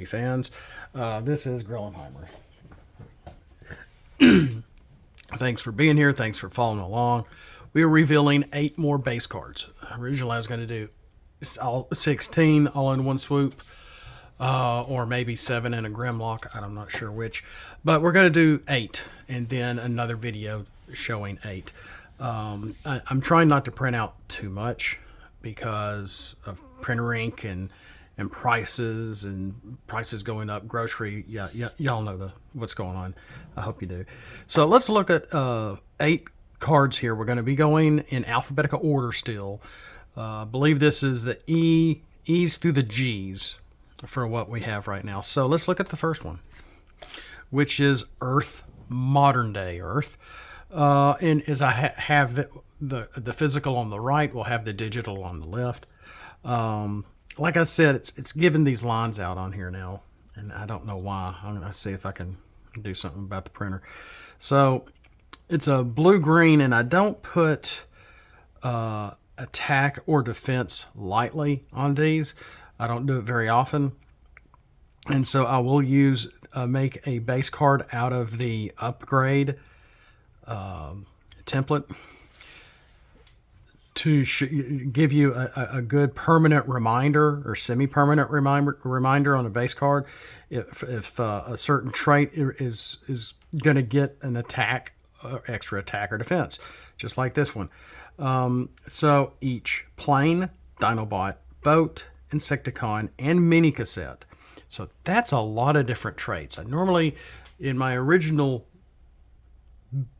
TCG fans. This is Grillenheimer. Thanks for being here. Thanks for following along. We are revealing 8 more base cards. Originally, I was going to do all 16 all in one swoop, or maybe 7 in a Grimlock. I'm not sure which. But we're going to do 8, and then another video showing 8. I'm trying not to print out too much because of printer ink and prices going up, grocery. Y'all know what's going on. I hope you do. So let's look at 8 cards here. We're going to be going in alphabetical order still. I believe this is the E's through the G's for what we have right now. So let's look at the first one, which is Earth, modern day Earth. And as I have the physical on the right, we'll have the digital on the left. Like I said, it's giving these lines out on here now, and I don't know why. I'm going to see if I can do something about the printer. So it's a blue-green, and I don't put attack or defense lightly on these. I don't do it very often. And so I will make a base card out of the upgrade template to give you a good permanent reminder or semi-permanent reminder on a base card if a certain trait is going to get an attack, extra attack or defense, just like this one. So each plane, Dinobot, boat, Insecticon, and mini cassette. So that's a lot of different traits. I normally, in my original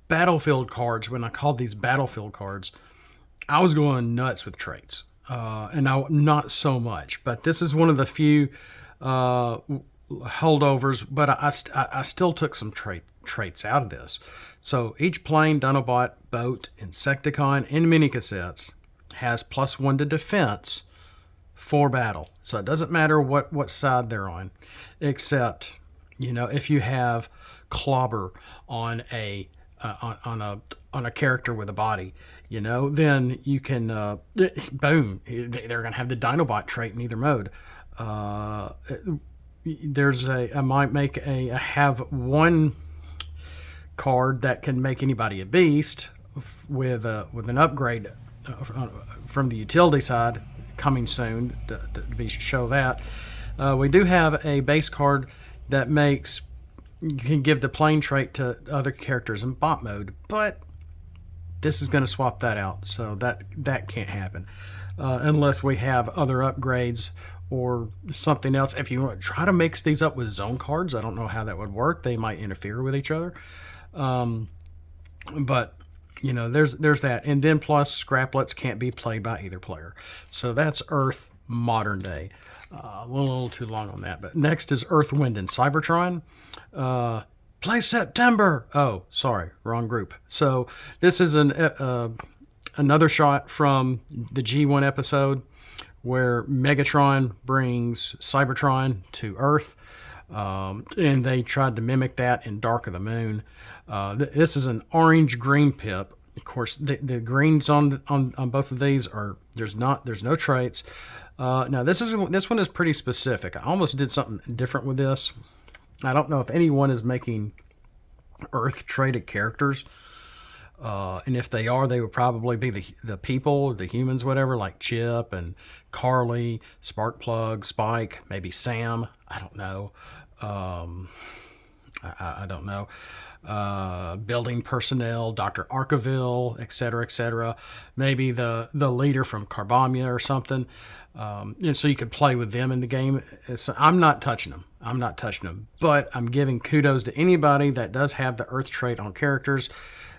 battlefield cards, when I called these battlefield cards, I was going nuts with traits, and not so much. But this is one of the few holdovers, but I still took some traits out of this. So each plane, Dinobot, boat, Insecticon, and mini cassettes has +1 to defense for battle. So it doesn't matter what side they're on, except, if you have clobber on a character with a body, then you can boom, they're gonna have the Dinobot trait in either mode. I might have one card that can make anybody a beast with an upgrade from the utility side coming soon to show that. We do have a base card that you can give the plane trait to other characters in bot mode, but this is going to swap that out, so that can't happen unless we have other upgrades or something else. If you want to try to mix these up with zone cards, I don't know how that would work. They might interfere with each other, but there's that. And then plus scraplets can't be played by either player. So that's Earth modern day. A little too long on that. But next is Earth, Wind, and Cybertron. Play September. Oh, sorry, wrong group. So this is another shot from the G1 episode where Megatron brings Cybertron to Earth, and they tried to mimic that in Dark of the Moon. This is an orange-green pip. Of course, the greens on both of these there's no traits. Now this one is pretty specific. I almost did something different with this. I don't know if anyone is making Earth traded characters, and if they are, they would probably be the people, the humans, whatever, like Chip and Carly, Sparkplug, Spike, maybe Sam. I don't know. I don't know. Building personnel, Dr. Arkaville, etc., etc. Maybe the leader from Carbamia or something. So you could play with them in the game. I'm not touching them. But I'm giving kudos to anybody that does have the Earth trait on characters.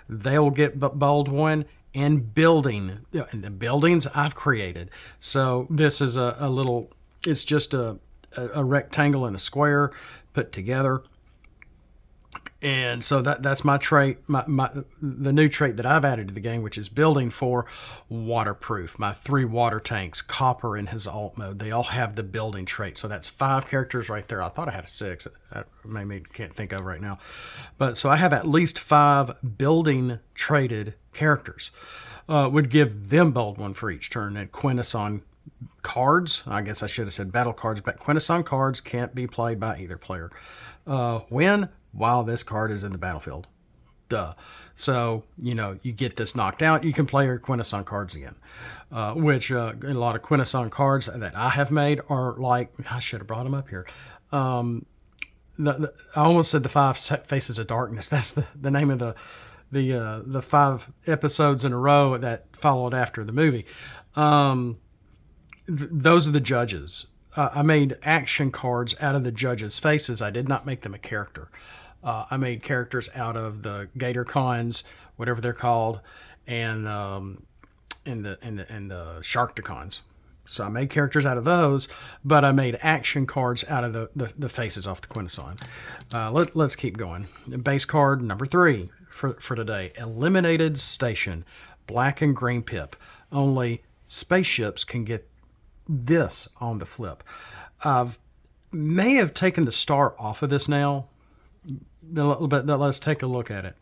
They'll get bold one and building. And the buildings I've created. So this is a little. It's just a rectangle and a square put together. And so that's my trait, the new trait that I've added to the game, which is building for waterproof. My 3 water tanks, Copper in his alt mode, they all have the building trait. So that's 5 characters right there. I thought I had 6. I maybe can't think of right now. But so I have at least 5 building traded characters. Would give them bold one for each turn. And Quintesson cards, I guess I should have said battle cards, but Quintesson cards can't be played by either player. When? While this card is in the battlefield. Duh. So, you get this knocked out, you can play your Quintesson cards again. Which a lot of Quintesson cards that I have made are like, I should have brought them up here. I almost said the 5 Faces of Darkness. That's the name of the 5 episodes in a row that followed after the movie. Those are the judges. I made action cards out of the judges' faces. I did not make them a character. I made characters out of the Gator Cons, whatever they're called, and the Sharkticons. So I made characters out of those, but I made action cards out of the faces off the Quintesson. Let's keep going. Base card number 3 for today. Eliminated Station. Black and green pip. Only spaceships can get this on the flip. May have taken the star off of this now. But let's take a look at it.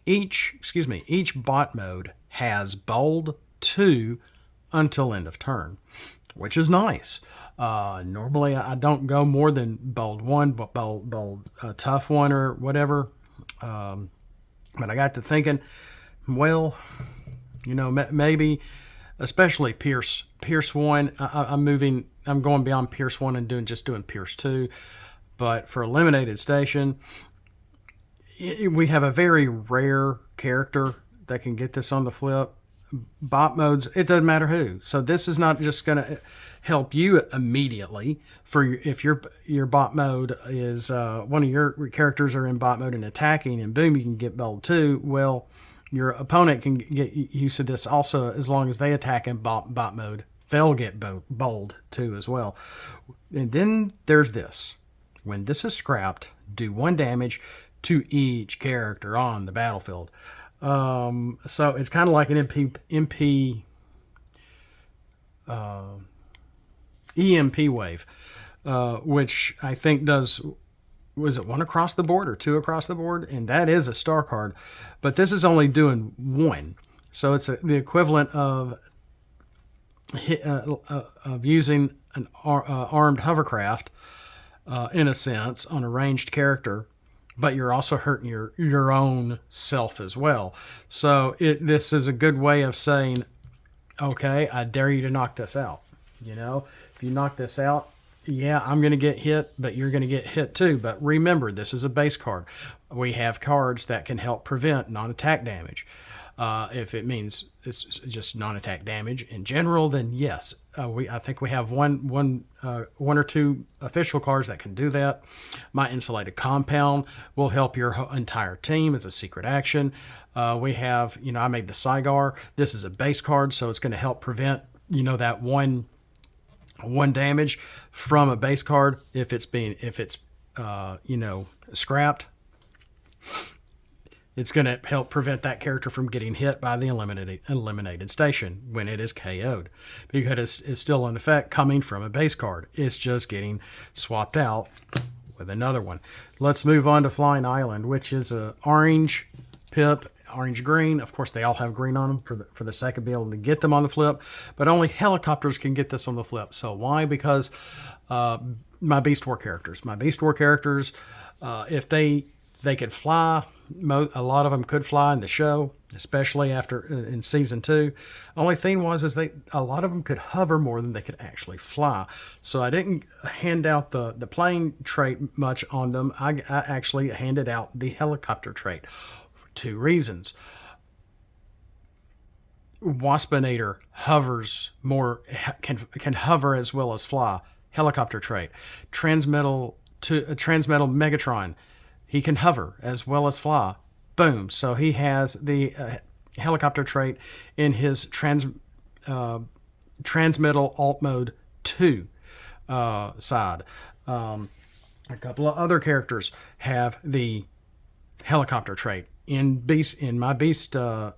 Each bot mode has bold 2 until end of turn, which is nice. Normally I don't go more than bold 1, but bold tough 1 or whatever. But I got to thinking, well, maybe, especially Pierce 1. I'm going beyond Pierce 1 and doing Pierce 2. But for Eliminated Station, we have a very rare character that can get this on the flip. Bot modes, it doesn't matter who. So this is not just going to help you immediately. If your bot mode is one of your characters are in bot mode and attacking, and boom, you can get bold 2. Well, your opponent can get used to this also. As long as they attack in bot mode, they'll get bold 2 as well. And then there's this. When this is scrapped, do 1 damage to each character on the battlefield. So it's kind of like an EMP wave, which I think does, was it 1 across the board or 2 across the board? And that is a star card, but this is only doing 1. So it's the equivalent of using an armed hovercraft, in a sense, on a ranged character, but you're also hurting your own self as well. So this is a good way of saying, okay, I dare you to knock this out. If you knock this out, yeah, I'm going to get hit, but you're going to get hit too. But remember, this is a base card. We have cards that can help prevent non-attack damage. If it means it's just non-attack damage in general, then yes, I think we have one or 2 official cards that can do that. My Insulated Compound will help your entire team as a secret action. We have, I made the Cygar. This is a base card, so it's going to help prevent, that one damage from a base card if it's scrapped. It's going to help prevent that character from getting hit by the eliminated station when it is KO'd, because it's still in effect coming from a base card. It's just getting swapped out with another one. Let's move on to Flying Island, which is a orange pip, orange green. Of course, they all have green on them for the sake of being able to get them on the flip, but only helicopters can get this on the flip. So why? Because my Beast War characters, if they could fly. A lot of them could fly in the show, especially in season 2. Only thing is a lot of them could hover more than they could actually fly. So I didn't hand out the plane trait much on them. I actually handed out the helicopter trait for 2 reasons. Waspinator hovers more, can hover as well as fly. Helicopter trait. Transmetal Megatron. He can hover as well as fly. Boom. So he has the helicopter trait in his Transmetal Alt Mode 2 side. A couple of other characters have the helicopter trait in my Beast War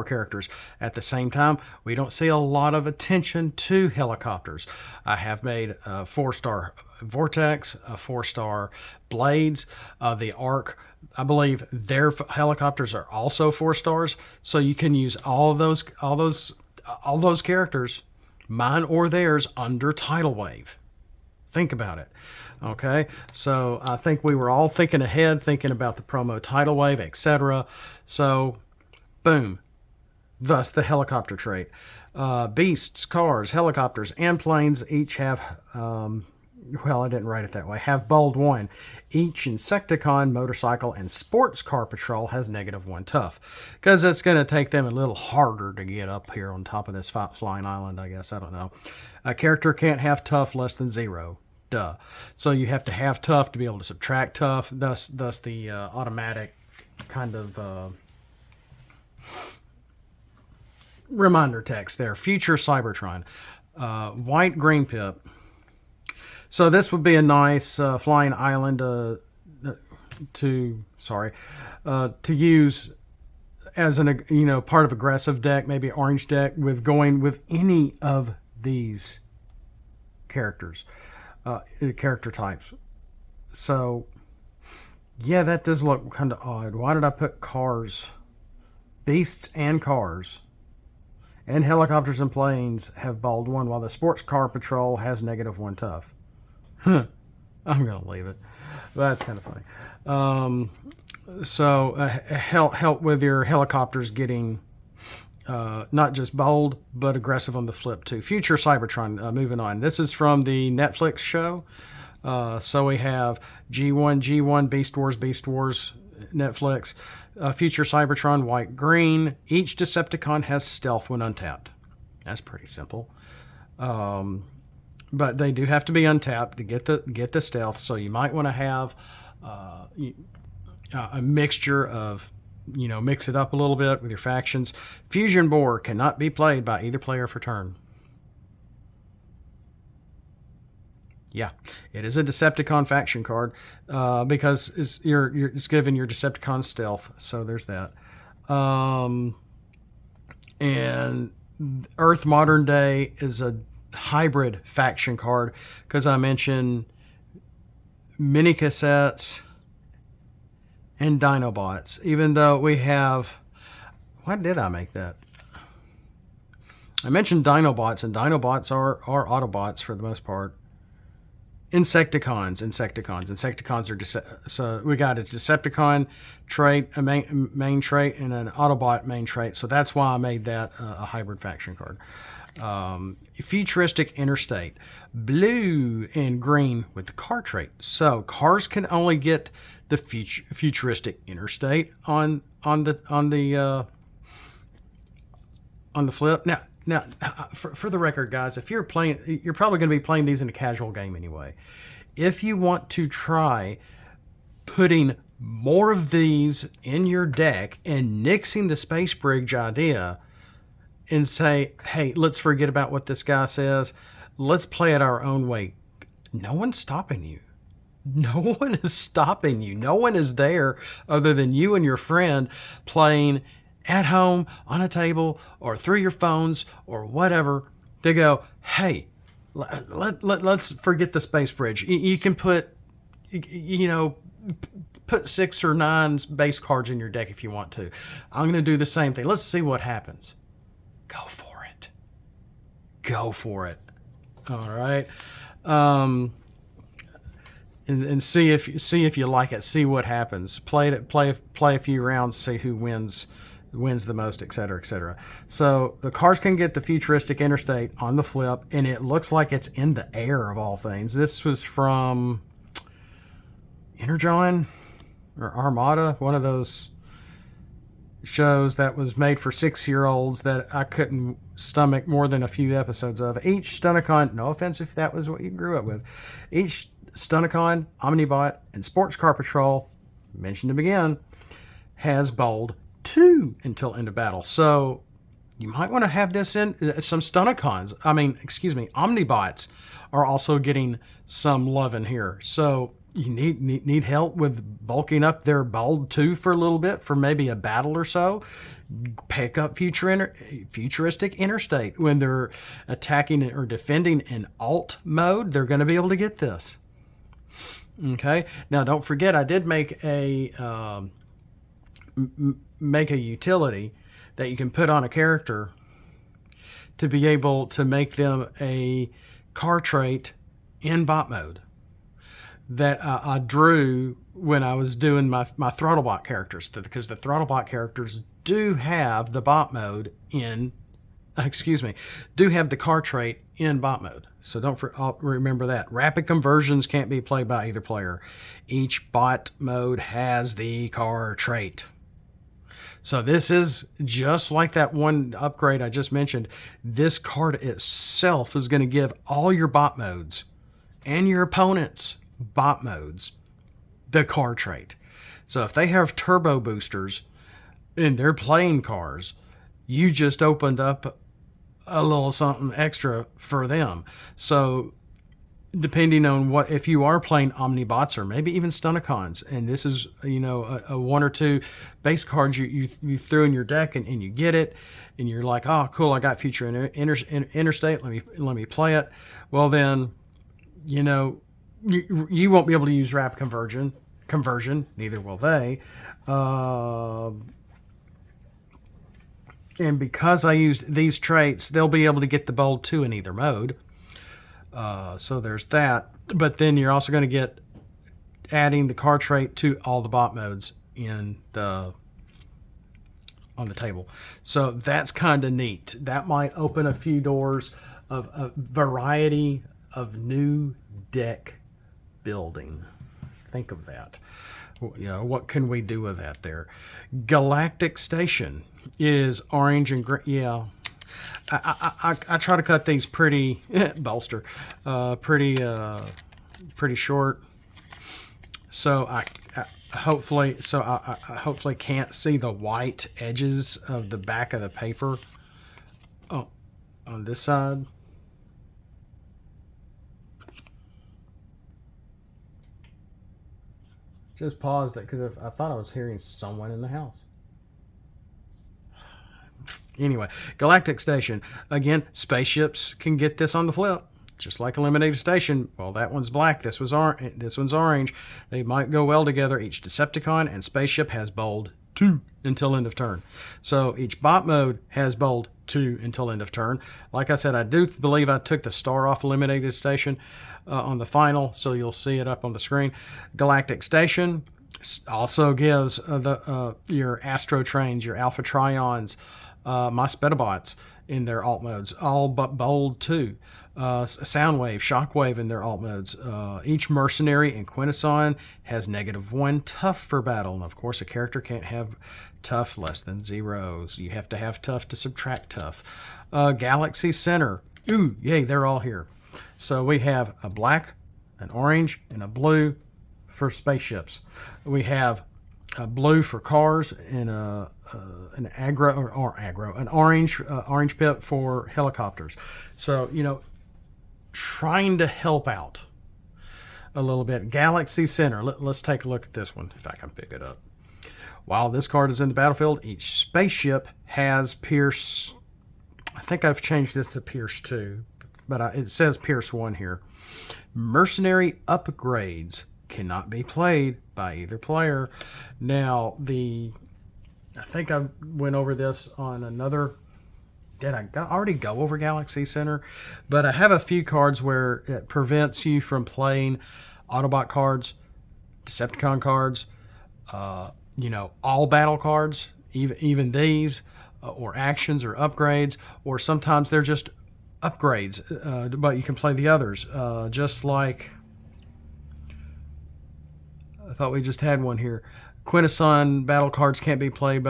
characters. At the same time, we don't see a lot of attention to helicopters. I have made a 4-star Vortex, a 4-star Blades, the Arc. I believe their helicopters are also 4 stars, so you can use all those characters Mine or theirs under tidal wave. Think about it. Okay, so I think we were all thinking ahead, thinking about the promo tidal wave, etc. So, boom. Thus, the helicopter trait. Beasts, cars, helicopters, and planes each have, well, I didn't write it that way, have bold 1. Each Insecticon, motorcycle, and sports car patrol has -1 tough. Because it's going to take them a little harder to get up here on top of this flying island, I guess. I don't know. A character can't have tough less than 0. Duh. So you have to have tough to be able to subtract tough. Thus the automatic kind of reminder text there. Future Cybertron. White green pip. So this would be a nice flying island to use as an part of aggressive deck, maybe orange deck with going with any of these characters, character types. So yeah, that does look kind of odd. Why did I put cars? Beasts and cars and helicopters and planes have bold 1, while the sports car patrol has -1 tough. I'm going to leave it. That's kind of funny. So help with your helicopters getting not just bold, but aggressive on the flip too. Future Cybertron, moving on. This is from the Netflix show. So we have G1, Beast Wars, Netflix. Future Cybertron, white, green. Each Decepticon has stealth when untapped. That's pretty simple. But they do have to be untapped to get the stealth. So you might want to have a mixture of, mix it up a little bit with your factions. Fusion Boar cannot be played by either player for turn. Yeah, it is a Decepticon faction card because it's giving your Decepticon stealth. So there's that. And Earth Modern Day is a hybrid faction card because I mentioned mini cassettes and Dinobots. Even though we have, why did I make that? I mentioned Dinobots, and Dinobots are Autobots for the most part. Insecticons are so we got a Decepticon trait, a main trait, and an Autobot main trait. So that's why I made that a hybrid faction card. Futuristic Interstate, blue and green with the car trait. So cars can only get the Futuristic Interstate on the flip. Now, for the record, guys, if you're playing, you're probably going to be playing these in a casual game anyway. If you want to try putting more of these in your deck and nixing the Space Bridge idea and say, hey, let's forget about what this guy says. Let's play it our own way. No one's stopping you. No one is stopping you. No one is there other than you and your friend playing at home, on a table, or through your phones, or whatever. They go, hey, let's forget the Space Bridge. You can put 6 or 9 base cards in your deck if you want to. I'm going to do the same thing. Let's see what happens. Go for it. Go for it. All right. And see if you like it. See what happens. Play a few rounds. See who wins the most, etc., etc. So the cars can get the Futuristic Interstate on the flip, and it looks like it's in the air of all things. This was from Energon or Armada, one of those shows that was made for 6-year-olds that I couldn't stomach more than a few episodes of. Each Stunticon, no offense if that was what you grew up with, each Stunticon, Omnibot, and Sports Car Patrol, mentioned them again, has bold 2 until end of battle. So you might want to have this in some Stunticons. Omnibots are also getting some love in here. So you need help with bulking up their bold 2 for a little bit, for maybe a battle or so. Pick up Futuristic Interstate. When they're attacking or defending in alt mode, they're going to be able to get this. Okay. Now, don't forget, I did make a utility that you can put on a character to be able to make them a card trait in bot mode that I drew when I was doing my Throttlebot characters, because the Throttlebot characters do have the bot mode in, do have the card trait in bot mode. So don't remember that. Rapid conversions can't be played by either player. Each bot mode has the card trait. So this is just like that one upgrade I just mentioned. This card itself is going to give all your bot modes and your opponents' bot modes the card trait. So if they have turbo boosters and they're playing cars, you just opened up a little something extra for them. So depending on what, if you are playing Omnibots or maybe even Stunticons, and this is, you know, a one or two base cards you threw in your deck and you get it, and you're like, oh, cool, I got Interstate, let me play it. Well, then, you know, you won't be able to use rapid conversion, neither will they. And because I used these traits, they'll be able to get the bold 2 in either mode. So there's that. But then you're also going to get adding the card trait to all the bot modes on the table. So that's kind of neat. That might open a few doors of a variety of new deck building. Think of that. You know, what can we do with that there? Galactic Station is orange and green. Yeah. I try to cut these pretty pretty short. So I hopefully can't see the white edges of the back of the paper. Oh, on this side. Just paused it because I thought I was hearing someone in the house. Anyway, Galactic Station. Again, spaceships can get this on the flip. Just like Eliminated Station. Well, that one's black. This one's orange. They might go well together. Each Decepticon and spaceship has bold 2 until end of turn. So each bot mode has bold 2 until end of turn. Like I said, I do believe I took the star off Eliminated Station on the final, so you'll see it up on the screen. Galactic Station also gives your Astro Trains, your Alpha Trions, my Spetabots in their alt modes, all but bold 2. Soundwave, Shockwave in their alt modes. Each Mercenary and Quintesson has -1 tough for battle. And of course, a character can't have tough less than 0. So you have to have tough to subtract tough. Galaxy Center. Ooh, yay, they're all here. So we have a black, an orange, and a blue for spaceships. We have a blue for cars and an orange pip for helicopters. So, you know, trying to help out a little bit. Galaxy Center. Let's take a look at this one if I can pick it up. While this card is in the battlefield, each spaceship has Pierce. I think I've changed this to Pierce 2, but it says Pierce 1 here. Mercenary upgrades cannot be played by either player. Now, I think I went over this on another. Did I already go over Galaxy Center? But I have a few cards where it prevents you from playing Autobot cards, Decepticon cards, you know, all battle cards, even these, or actions or upgrades, or sometimes they're just upgrades, but you can play the others. Just like, I thought we just had one here. Quintesson battle cards can't be played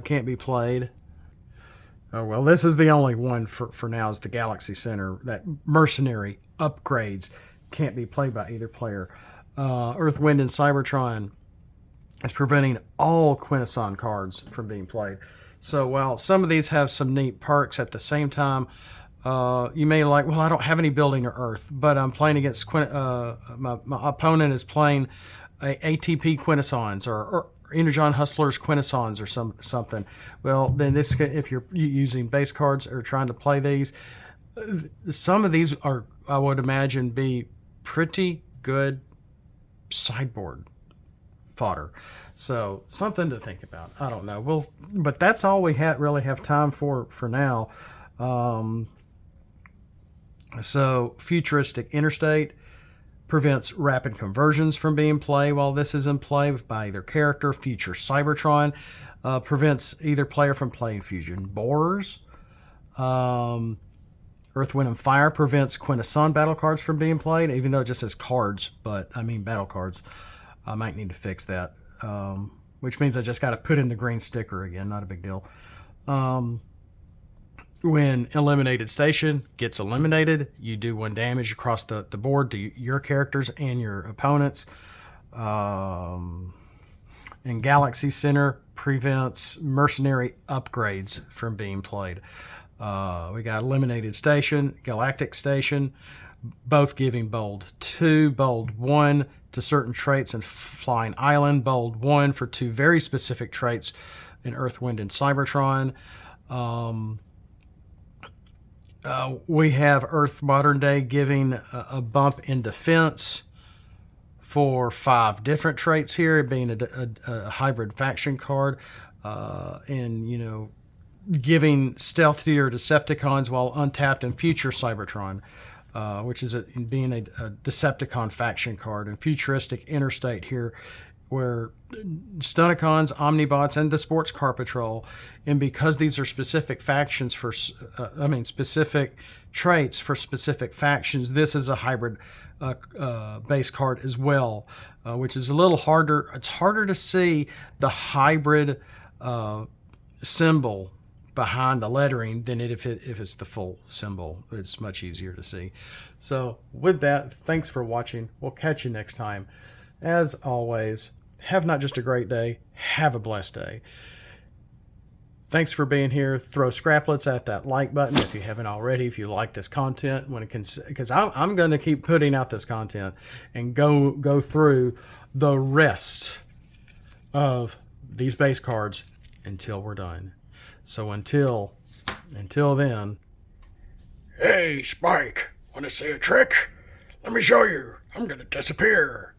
can't be played. Oh, well, this is the only one for now is the Galaxy Center. That Mercenary upgrades can't be played by either player. Earth, Wind, and Cybertron is preventing all Quintesson cards from being played. So while some of these have some neat perks, at the same time, you may like, well, I don't have any building or Earth, but I'm playing against my opponent is playing ATP Quintessons or Energon Hustlers Quintessons or something. Well, then this, if you're using base cards or trying to play these, some of these are, I would imagine, be pretty good sideboard fodder. So something to think about. I don't know. Well, but that's all we really have time for now. So Futuristic Interstate prevents rapid conversions from being played while this is in play by either character. Future Cybertron prevents either player from playing fusion borers. Earth, Wind, and Fire prevents Quintesson battle cards from being played, even though it just says cards, but I mean battle cards. I might need to fix that, which means I just got to put in the green sticker again. Not a big deal. When Eliminated Station gets eliminated, you do 1 damage across the board to your characters and your opponents. And Galaxy Center prevents mercenary upgrades from being played. We got Eliminated Station, Galactic Station, both giving bold 2, bold 1 to certain traits in Flying Island, bold 1 for 2 very specific traits in Earth, Wind, and Cybertron. We have Earth Modern Day giving a bump in defense for 5 different traits here, being a hybrid faction card, and, you know, giving stealth to your Decepticons while untapped in Future Cybertron, which is being a Decepticon faction card, and Futuristic Interstate here, where Stunicons, Omnibots, and the Sports Car Patrol, and because these are specific factions for, specific traits for specific factions, this is a hybrid base card as well, which is a little harder. It's harder to see the hybrid symbol behind the lettering than if it's the full symbol. It's much easier to see. So with that, thanks for watching. We'll catch you next time. As always, have not just a great day, have a blessed day. Thanks for being here. Throw scraplets at that like button if you haven't already, if you like this content, because I'm going to keep putting out this content and go through the rest of these base cards until we're done. So until then, Hey, Spike, want to see a trick? Let me show you. I'm going to disappear.